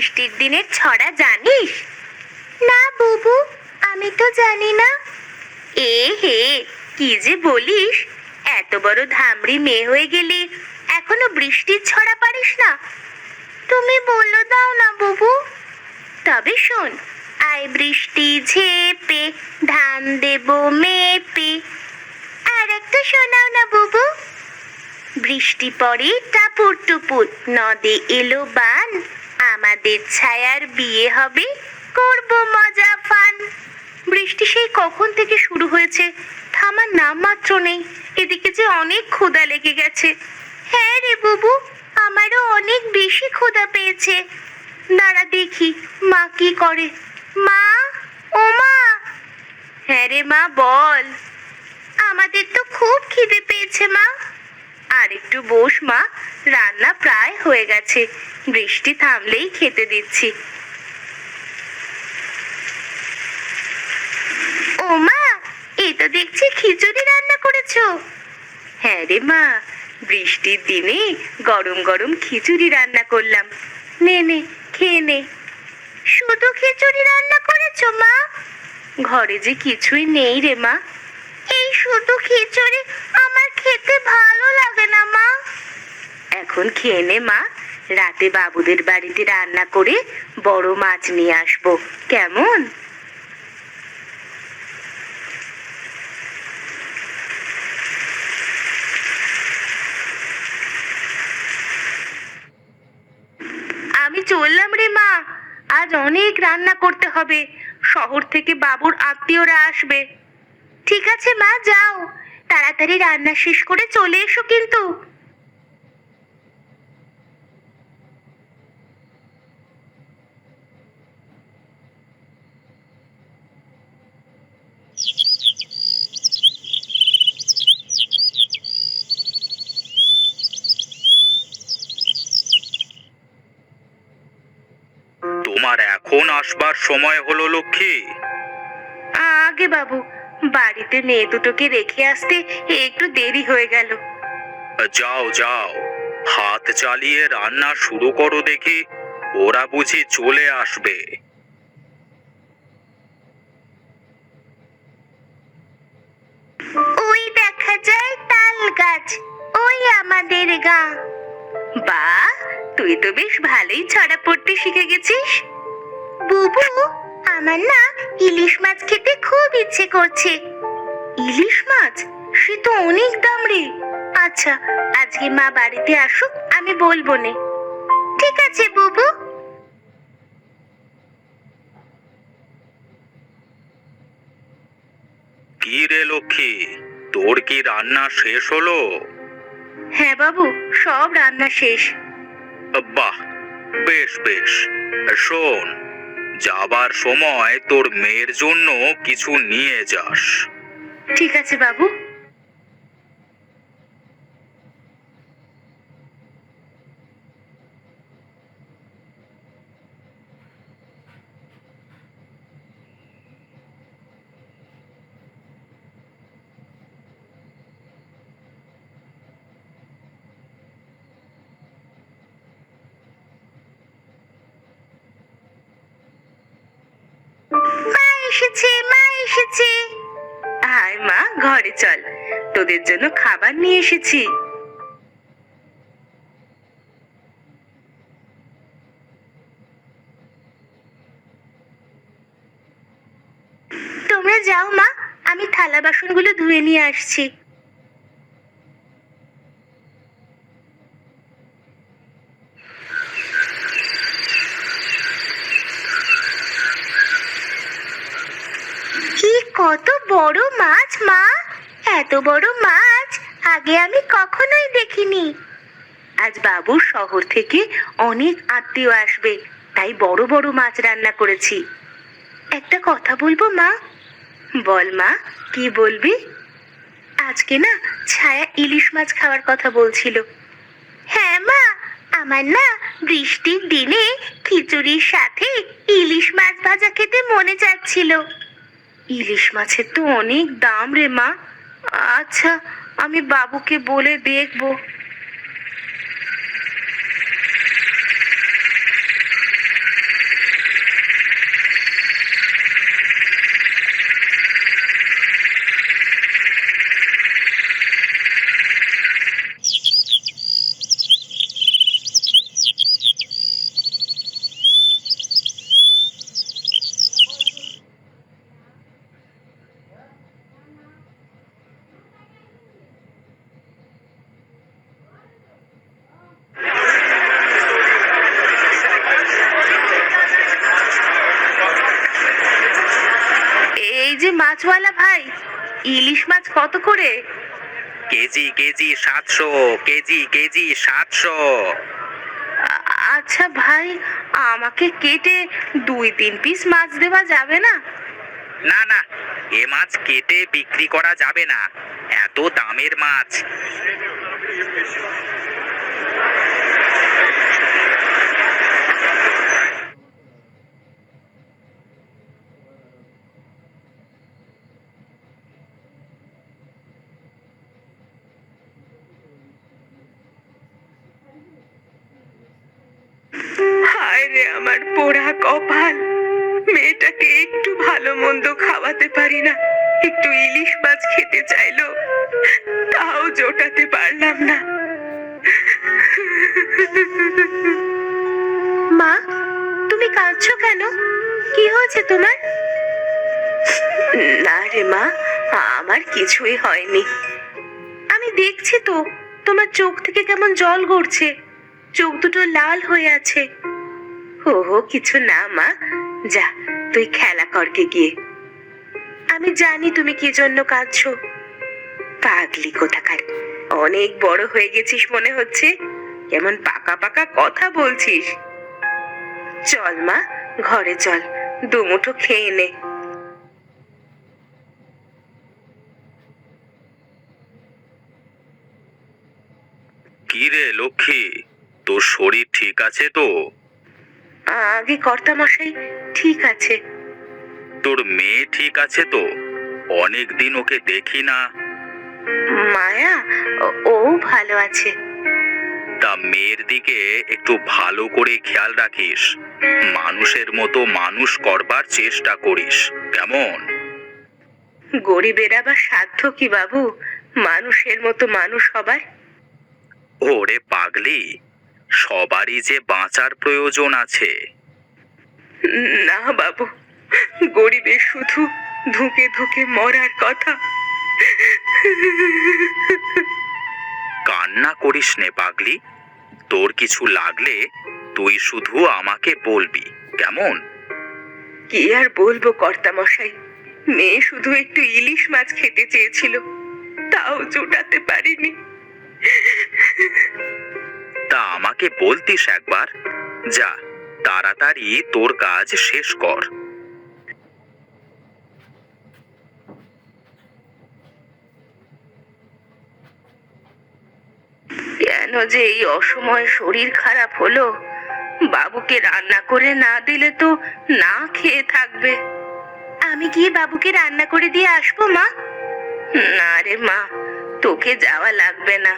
বৃষ্টির দিনের ছড়া জানিস? না বুবু, আমি তো জানি না। এ হে, কি যে বলিস! এত বড় ধামড়ি মেয়ে হয়ে গেলি, এখনো বৃষ্টির ছড়া পারিস না? তুমি বলে দাও না বুবু। তবে শোন, আয় বৃষ্টি ঝেপে, ধান দেব মেপে। আর একটা শোনাও না বুবু। বৃষ্টি পড়ে টাপুর টুপুর, নদে এলো বান, আমাদের ছায়ার বিয়ে হবে, করব মজা ফান। বৃষ্টি সেই কখন থেকে শুরু হয়েছে, থামার নাম মাত্র নেই। এদিকে যে অনেক ক্ষুধা লেগে গেছে। হ্যাঁ রে বুবু, আমারও অনেক বেশি ক্ষুধা পেয়েছে। দাঁড়া দেখি মা কি করে। মা, ও মা! হ্যাঁ রে মা, বল। আমাদের তো খুব খিদে পেয়েছে মা। আর একটু বস মা, রান্না প্রায় হয়ে গেছে, বৃষ্টি থামলেই খেতে দিচ্ছি। ও মা, এই তো দেখছি খিচুড়ি রান্না করেছো। হ্যাঁ রে মা, বৃষ্টির দিনে গরম গরম খিচুড়ি রান্না করলাম। নে নে, খেয়ে নে। শুধু খিচুড়ি রান্না করেছো মা? ঘরে যে কিছুই নেই রে মা। এই শুধু খিচুড়ি আমার খেতে ভালো লাগে না মা। এখন খেয়ে নে মা, রাতে বাবুদের বাড়িতে রান্না করে বড় মাছ নিয়ে আসবো, কেমন? আমি চললাম রে মা, আজ অনেক রান্না করতে হবে, শহর থেকে বাবুর আত্মীয়রা আসবে। ঠিক আছে মা, যাও, তাড়াতাড়ি রান্না শেষ করে চলে এসো কিন্তু। তোমার এখন আসবার সময় হলো লক্ষ্মী। আগে বাবু, বাড়িতে মেয়ে দুটোকে রেখে আসতে একটু দেরি হয়ে গেল। যাও যাও, হাত চালিয়ে রান্না শুরু করো দেখি, ওরা বুঝি চলে আসবে। ওই দেখা যায় তাল গাছ, ওই আমাদের গা। বাহ, তুই তো বেশ ভালোই ছড়া পড়তে শিখে গেছিস। বুবু, আমার না ইলিশ মাছ খেতে খুব ইচ্ছে করছে। ইলিশ মাছ? সে তো অনেক দাম রে। আচ্ছা, আজকে মা বাড়িতে আসুক, আমি বলবো নে। ঠিক আছে বুবু। কি রে লক্ষ্মী, তোর কি রান্না শেষ হলো? হ্যাঁ বাবু, সব রান্না শেষ। বাহ, বেশ বেশ। শোন, যাবার সময় তোর মেয়ের জন্য কিছু নিয়ে যাস। ঠিক আছে বাবু। মা এসেছে, মা এসেছে। আয় মা, ঘরে চল, তোদের জন্য খাবার নিয়ে এসেছি। তোমরা যাও মা, আমি থালা বাসনগুলো ধুয়ে নিয়ে আসছি। কি কত বড় মাছ মা! এত বড় মাছ আগে আমি কখনোই দেখিনি। আজ বাবু শহর থেকে অনেক আত্মীয় আসবে, তাই বড় বড় মাছ রান্না করেছি। একটা কথা বলবো মা? বল মা, কি বলবি? আজকে না ছায়া ইলিশ মাছ খাওয়ার কথা বলছিল। হ্যাঁ মা, আমার না বৃষ্টির দিনে খিচুড়ির সাথে ইলিশ মাছ ভাজা খেতে মনে যাচ্ছিল। ইলিশ মাছের তো অনেক দাম রে মা। আচ্ছা, আমি বাবুকে বলে দেখবো। মাছওয়ালা ভাই, ইলিশ মাছ কত করে? KG KG 700, KG KG 700। আচ্ছা ভাই, আমাকে কেটে 2-3 পিস মাছ দেওয়া যাবে না? না না, এ মাছ কেটে বিক্রি করা যাবে না, এত দামের মাছ। হায় রে আমার পোড়া কপাল, মেয়েটাকে একটু ভালো মন্দ খাওয়াতে পারি না, একটু ইলিশ মাছ খেতে চাইলো, তাও জোটাতে পারলাম না। মা, তুমি কাঁদছো কেন? কি হয়েছে তোমার? না রে মা, আমার কিছুই হয়নি। আমি দেখছি তো তোমার চোখ থেকে কেমন জল গড়ছে, চোখ দুটো লাল হয়ে আছে। ও কিছু না মা, যা তুই খেলা করকে গিয়ে। আমি জানি তুমি কি জন্য কাঁদছো। পাগলি কোথাকার, অনেক বড় হয়ে গেছিস মনে হচ্ছে, কেমন পাকা পাকা কথা বলছিস। চল মা, ঘরে চল, দুমুঠো খেয়ে নে। কি রে লক্ষ্মী, তোর শরীর ঠিক আছে তো? আগে কর্তা মশাই, ঠিক আছে। তোর মেয়ে ঠিক আছে তো? অনেক দিন ওকে দেখি না। মায়া, ও ভালো আছে। তা মেয়ের দিকে একটু ভালো করে খেয়াল রাখিস, মানুষের মতো মানুষ করবার চেষ্টা করিস, কেমন? গরিবের আবার সাধ্য কি বাবু মানুষের মতো মানুষ হবার? ওরে পাগলি, সবারই যে বাঁচার প্রয়োজন আছে। না বাবু, গরিবের শুধু ধুকে ধুকে মরার কথা। কান্না করিস নে পাগলি, তোর কিছু লাগলে তুই শুধু আমাকে বলবি, কেমন? কি আর বলবো কর্তা মশাই, মেয়ে শুধু একটু ইলিশ মাছ খেতে চেয়েছিল, তাও জোটাতে পারিনি। তা আমাকে বলতিস একবার। যা, তাড়াতাড়ি তোর কাজ শেষ কর। কেন যে এই অসময়ে শরীর খারাপ হলো, বাবুকে রান্না করে না দিলে তো না খেয়ে থাকবে। আমি গিয়ে বাবুকে রান্না করে দিয়ে আসবো মা। না রে মা, তোকে যাওয়া লাগবে না।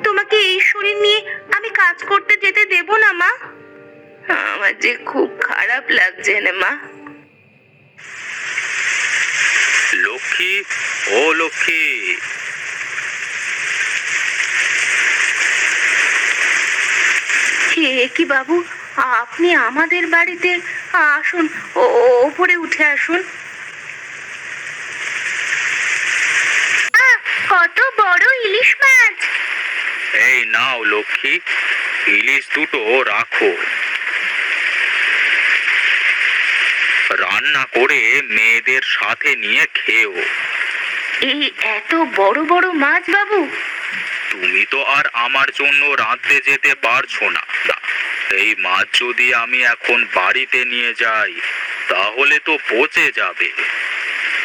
তোমাকে এই শরীর নিয়ে আমি কাজ করতে যেতে দেব না মা। আমার যে খুব খারাপ লাগছে না মা। লক্ষ্মী, ও লক্ষ্মী। কি বাবু, আপনি আমাদের বাড়িতে? আসুন, ওপরে উঠে আসুন। কত বড় ইলিশ মাছ! এই নাও লক্ষ্মী, ইলিশ দুটো রাখো, রান্না করে মেয়েদের সাথে নিয়ে খেও। এই এত বড় বড় মাছ বাবু? তুমি তো আর আমার জন্য রাঁধতে যেতে পারছো না। এই মাছ যদি আমি এখন বাড়িতে নিয়ে যাই তাহলে তো পচে যাবে।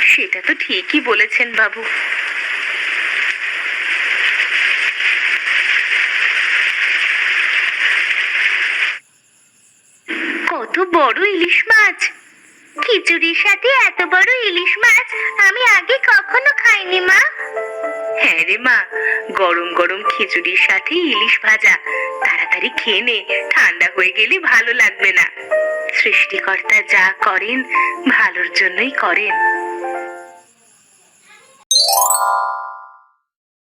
সেটা তো ঠিকই বলেছেন বাবু। কত বড় ইলিশ মাছ! খিচুড়ির সাথে এত বড় ইলিশ মাছ আমি আগে কখনো খাইনি মা। হ্যাঁ রে মা, গরম গরম খিচুড়ির সাথে ইলিশ ভাজা, তাড়াতাড়ি খেয়ে নে, ঠান্ডা হয়ে গেলে ভালো লাগবে না। সৃষ্টিকর্তা যা করেন ভালোর জন্যই করেন।